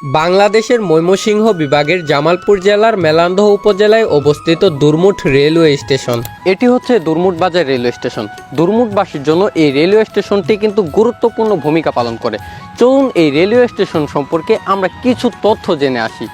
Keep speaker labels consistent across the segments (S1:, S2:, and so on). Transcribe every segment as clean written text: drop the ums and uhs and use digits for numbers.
S1: বাংলাদেশের ময়মনসিংহ বিভাগের জামালপুর জেলার মেলান্দহ উপজেলায় অবস্থিত দুরমুট রেলওয়ে স্টেশন। এটি হচ্ছে দুরমুট বাজার রেলওয়ে স্টেশন। দুরমুটবাসীর জন্য এই রেলওয়ে স্টেশনটি কিন্তু গুরুত্বপূর্ণ ভূমিকা পালন করে। চলুন এই রেলওয়ে স্টেশন সম্পর্কে আমরা কিছু তথ্য জেনে আসি।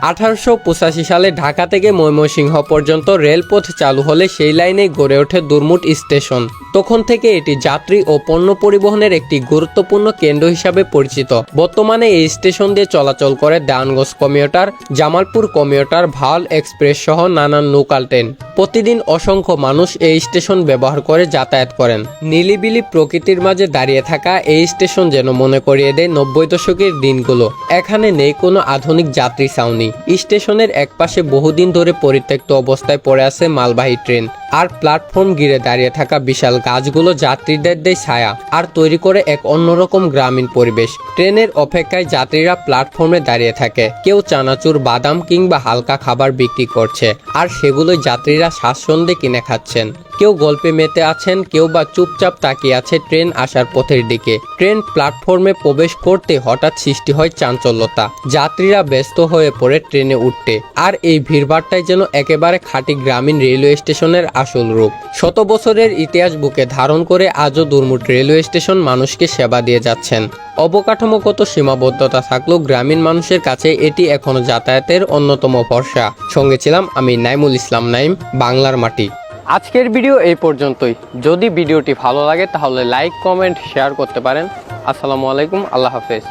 S1: 1885 সালে ঢাকা থেকে ময়মনসিংহ পর্যন্ত রেলপথ চালু হলে সেই লাইনে গড়ে ওঠে দুরমুট স্টেশন। তখন থেকে এটি যাত্রী ও পণ্য পরিবহনের একটি গুরুত্বপূর্ণ কেন্দ্র হিসাবে পরিচিত। বর্তমানে এই স্টেশন দিয়ে চলাচল করে Dewanganj commuter, Jamalpur commuter, Bhawal express সহ নানান লোকাল ট্রেন। প্রতিদিন অসংখ্য মানুষ এই স্টেশন ব্যবহার করে যাতায়াত করেন। নিলিবিলি প্রকৃতির মাঝে দাঁড়িয়ে থাকা এই স্টেশন যেন মনে করিয়ে দেয় 90 দশকের দিনগুলো। এখানে নেই কোনো আধুনিক যাত্রী ছাউনি। স্টেশনের একপাশে বহুদিন ধরে পরিত্যক্ত অবস্থায় পড়ে আছে মালবাহী ট্রেন, আর প্ল্যাটফর্ম ঘিরে দাঁড়িয়ে থাকা বিশাল গাছগুলো যাত্রীদের দেয় ছায়া আর তৈরি করে এক অন্যরকম গ্রামীণ পরিবেশ। ট্রেনের অপেক্ষায় যাত্রীরা প্ল্যাটফর্মে দাঁড়িয়ে থাকে। কেউ চানাচুর, বাদাম কিংবা হালকা খাবার বিক্রি করছে, আর সেগুলোই যাত্রীরা স্বাচ্ছন্দ্যে কিনে খাচ্ছেন। কেউ গল্পে মেতে আছেন, কেউ বা চুপচাপ তাকিয়ে আছে ট্রেন আসার পথের দিকে। ট্রেন প্ল্যাটফর্মে প্রবেশ করতে হঠাৎ সৃষ্টি হয় চাঞ্চল্যতা। যাত্রীরা ব্যস্ত হয়ে পড়ে ট্রেনে উঠতে, আর এই ভিড়ভাড়টাই যেন একেবারে খাঁটি গ্রামীণ রেলওয়ে স্টেশনের আসল রূপ। শত বছরের ইতিহাস বুকে ধারণ করে আজও দুরমুট রেলওয়ে স্টেশন মানুষকে সেবা দিয়ে যাচ্ছেন। অবকাঠামোগত সীমাবদ্ধতা থাকলেও গ্রামীণ মানুষের কাছে এটি এখনো যাতায়াতের অন্যতম ভরসা। সঙ্গে ছিলাম আমি নাইমুল ইসলাম নাইম, বাংলার মাটি। আজকের ভিডিও এই পর্যন্তই। যদি ভিডিওটি ভালো লাগে তাহলে লাইক, কমেন্ট, শেয়ার করতে পারেন। আসসালামু আলাইকুম, আল্লাহ হাফেজ।